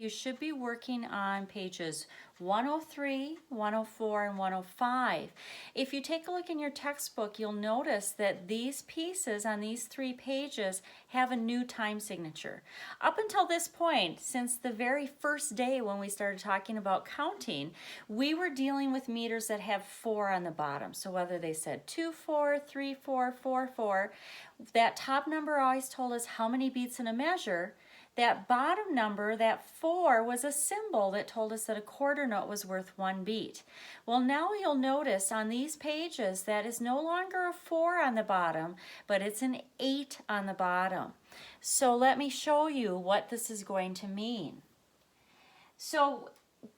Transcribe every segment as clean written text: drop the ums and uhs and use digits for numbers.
You should be working on pages 103, 104, and 105. If you take a look in your textbook, you'll notice that these pieces on these 3 pages have a new time signature. Up until this point, since the very first day when we started talking about counting, we were dealing with meters that have 4 on the bottom. So whether they said 2, 4, 3, 4, 4, 4, that top number always told us how many beats in a measure. That bottom number, that 4, was a symbol that told us that a quarter note was worth 1 beat. Well, now you'll notice on these pages that is no longer a 4 on the bottom, but it's an 8 on the bottom. So let me show you what this is going to mean. So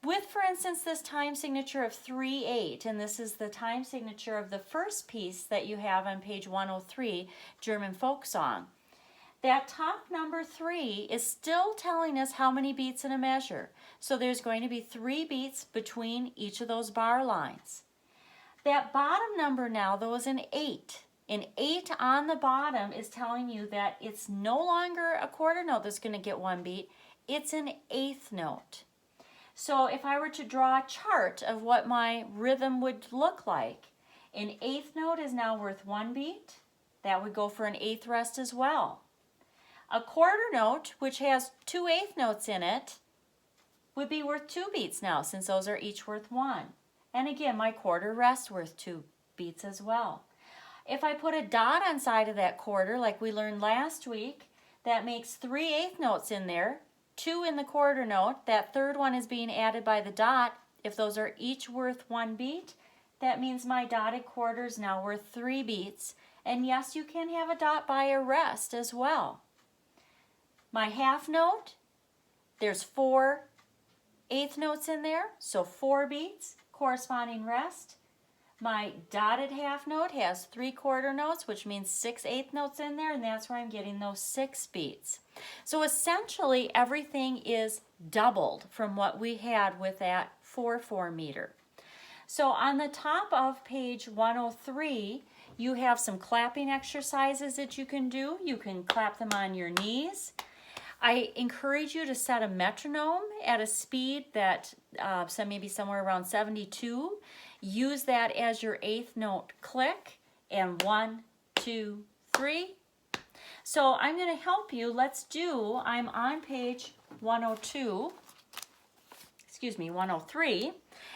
with, for instance, this time signature of 3/8, and this is the time signature of the first piece that you have on page 103, German folk song. That top number 3 is still telling us how many beats in a measure. So there's going to be 3 beats between each of those bar lines. That bottom number now, though, is an 8. An 8 on the bottom is telling you that it's no longer a quarter note that's going to get 1 beat. It's an 8th note. So if I were to draw a chart of what my rhythm would look like, an 8th note is now worth 1 beat. That would go for an 8th rest as well. A quarter note, which has 2 8th notes in it, would be worth 2 beats now, since those are each worth 1. And again, my quarter rest worth 2 beats as well. If I put a dot on side of that quarter, like we learned last week, that makes 3 8th notes in there, 2 in the quarter note. That third one is being added by the dot. If those are each worth 1 beat, that means my dotted quarter is now worth 3 beats. And yes, you can have a dot by a rest as well. My half note, there's 4 8th notes in there, so 4 beats, corresponding rest. My dotted half note has 3 quarter notes, which means 6 8th notes in there, and that's where I'm getting those 6 beats. So essentially, everything is doubled from what we had with that 4/4 meter. So on the top of page 103, you have some clapping exercises that you can do. You can clap them on your knees. I encourage you to set a metronome at a speed that maybe somewhere around 72. Use that as your 8th note click, and 1, 2, 3. So I'm going to help you. I'm on page 103,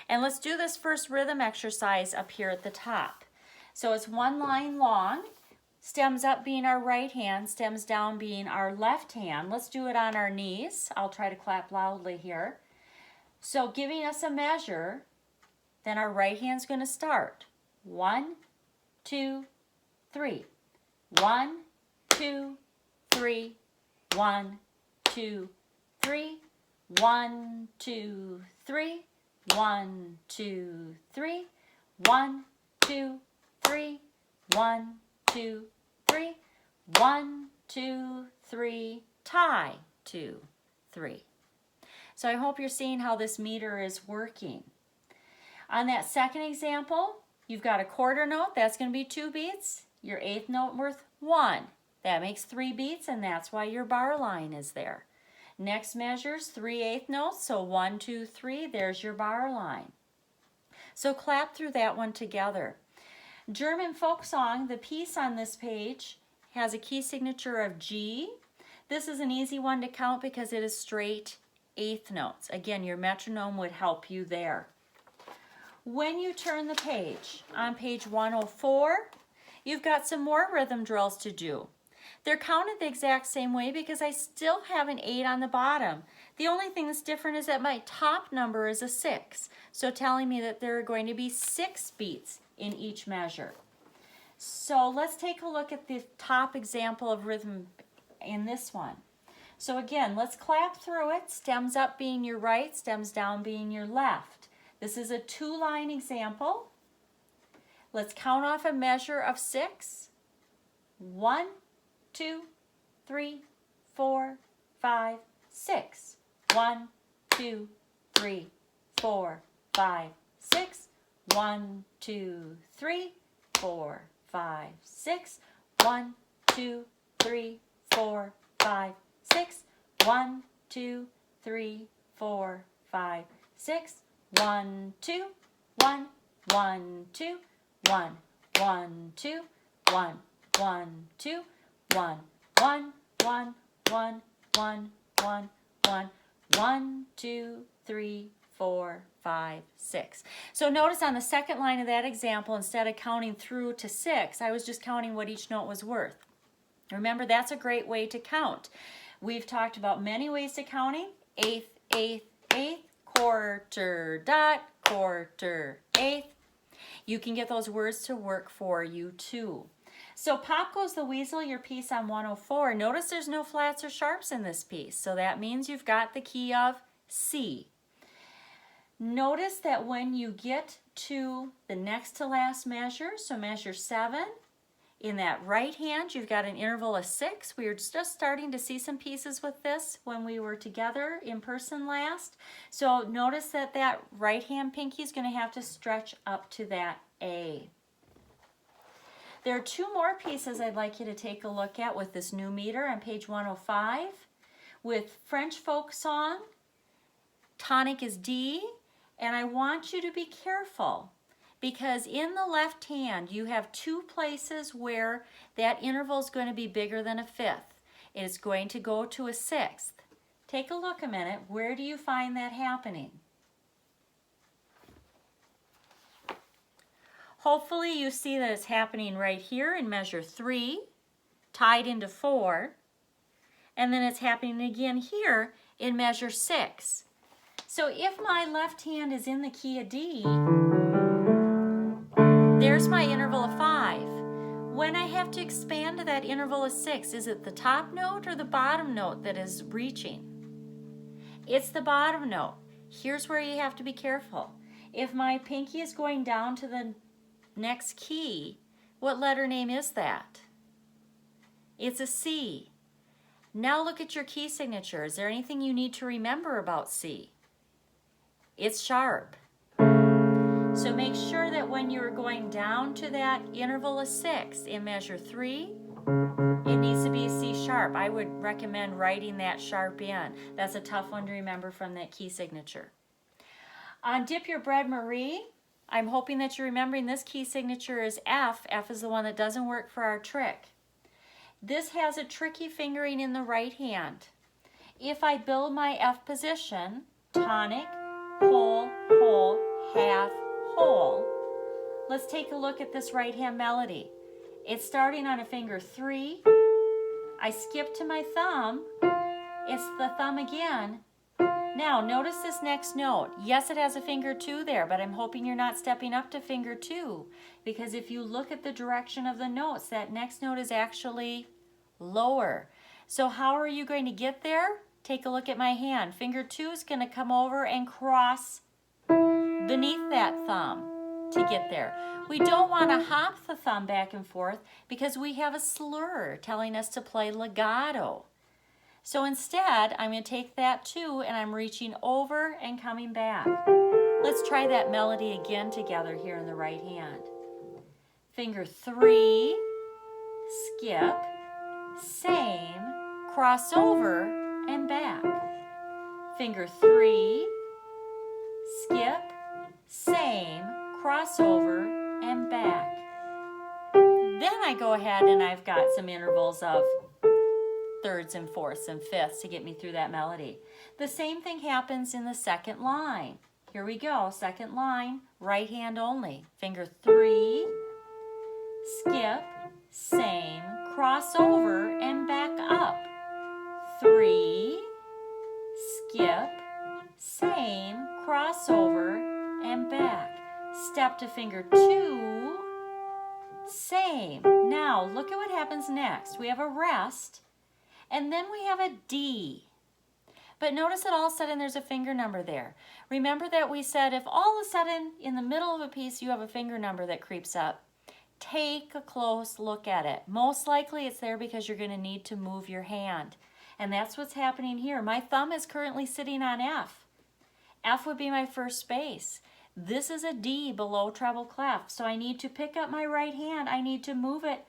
and let's do this first rhythm exercise up here at the top. So it's 1 line long. Stems up being our right hand, stems down being our left hand. Let's do it on our knees. I'll try to clap loudly here. So giving us a measure, then our right hand's going to start. 1, 2, 3. 1, 2, 3. 1, 2, 3. 1, 2, 3. 1, 2, 3. 1, 2, 3. 1, 2, 3. 1, 2, 3. Tie. 2, 3. So I hope you're seeing how this meter is working. On that second example, you've got a quarter note. That's going to be 2 beats. Your 8th note worth 1. That makes 3 beats, and that's why your bar line is there. Next measure's 3 8th notes, so 1, 2, 3. There's your bar line. So clap through that one together. German folk song, the piece on this page, has a key signature of G. This is an easy one to count because it is straight 8th notes. Again, your metronome would help you there. When you turn the page, on page 104, you've got some more rhythm drills to do. They're counted the exact same way because I still have an 8 on the bottom. The only thing that's different is that my top number is a 6, so telling me that there are going to be 6 beats in each measure. So let's take a look at the top example of rhythm in this one. So again, let's clap through it, stems up being your right, stems down being your left. This is a 2-line example. Let's count off a measure of 6. 1, 2, 3, 4, 5, 6. 1, 2, 3, 4, 5, 6. 1, 2, 3, 4, 5, 6. 1, 2, 3, 4, 5, 6. 1, 2, 3, 4, 5, 6. 1, 2, 1, 1, 2, 1, 1, 2, 1, 1, 2, 1, 1, 1, 1, 1, 1, 1, 1, 2, 3, 4, 5, 6. So notice on the second line of that example, instead of counting through to 6, I was just counting what each note was worth. Remember, that's a great way to count. We've talked about many ways to counting. Eighth, eighth, eighth, quarter, dot, quarter, eighth. You can get those words to work for you too. So Pop Goes the Weasel, your piece on 104. Notice there's no flats or sharps in this piece. So that means you've got the key of C. Notice that when you get to the next to last measure, so measure 7, in that right hand you've got an interval of 6. We were just starting to see some pieces with this when we were together in person last. So notice that that right hand pinky is going to have to stretch up to that A. There are 2 more pieces I'd like you to take a look at with this new meter on page 105. With French folk song, tonic is D, and I want you to be careful because in the left hand you have 2 places where that interval is going to be bigger than a 5th. It is going to go to a 6th. Take a look a minute. Where do you find that happening? Hopefully you see that it's happening right here in measure 3, tied into 4, and then it's happening again here in measure 6. So if my left hand is in the key of D, there's my interval of 5. When I have to expand to that interval of 6, is it the top note or the bottom note that is reaching? It's the bottom note. Here's where you have to be careful. If my pinky is going down to the next key, what letter name is that? It's a C. Now look at your key signature. Is there anything you need to remember about C? It's sharp. So make sure that when you're going down to that interval of 6 in measure 3, it needs to be a C sharp. I would recommend writing that sharp in. That's a tough one to remember from that key signature. On Dip Your Bread Marie, I'm hoping that you're remembering this key signature is F. F is the one that doesn't work for our trick. This has a tricky fingering in the right hand. If I build my F position, tonic, whole, whole, half, whole. Let's take a look at this right hand melody. It's starting on a finger 3. I skip to my thumb. It's the thumb again. Now notice this next note. Yes, it has a finger 2 there, but I'm hoping you're not stepping up to finger 2 because if you look at the direction of the notes, that next note is actually lower. So how are you going to get there? Take a look at my hand. Finger 2 is going to come over and cross beneath that thumb to get there. We don't want to hop the thumb back and forth because we have a slur telling us to play legato. So instead, I'm going to take that 2 and I'm reaching over and coming back. Let's try that melody again together here in the right hand. Finger 3, skip, same, cross over, and back. Finger 3, skip, same, cross over, and back. Then I go ahead and I've got some intervals of thirds and fourths and fifths to get me through that melody. The same thing happens in the second line. Here we go, second line, right hand only. Finger 3, skip, same, cross over, and back up. 3, skip, same, cross over, and back. Step to finger 2, same. Now look at what happens next. We have a rest, and then we have a D. But notice that all of a sudden there's a finger number there. Remember that we said if all of a sudden in the middle of a piece you have a finger number that creeps up, take a close look at it. Most likely it's there because you're going to need to move your hand. And that's what's happening here. My thumb is currently sitting on F. F would be my first space. This is a D below treble clef. So I need to pick up my right hand. I need to move it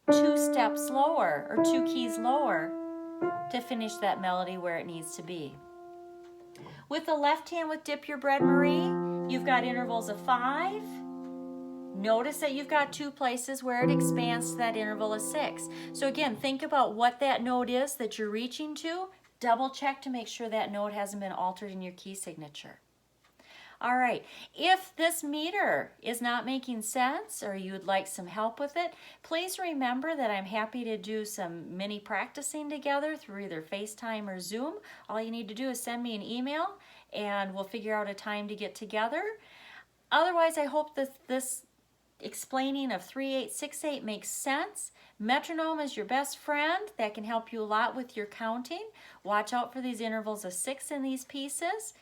2 steps lower or 2 keys lower to finish that melody where it needs to be. With the left hand with Dip Your Bread Marie, you've got intervals of 5. Notice that you've got 2 places where it expands to that interval of 6. So again, think about what that note is that you're reaching to. Double check to make sure that note hasn't been altered in your key signature. All right, if this meter is not making sense or you would like some help with it, please remember that I'm happy to do some mini practicing together through either FaceTime or Zoom. All you need to do is send me an email and we'll figure out a time to get together. Otherwise, I hope that this explaining of 3/8, 6/8 makes sense. Metronome is your best friend. That can help you a lot with your counting. Watch out for these intervals of 6 in these pieces.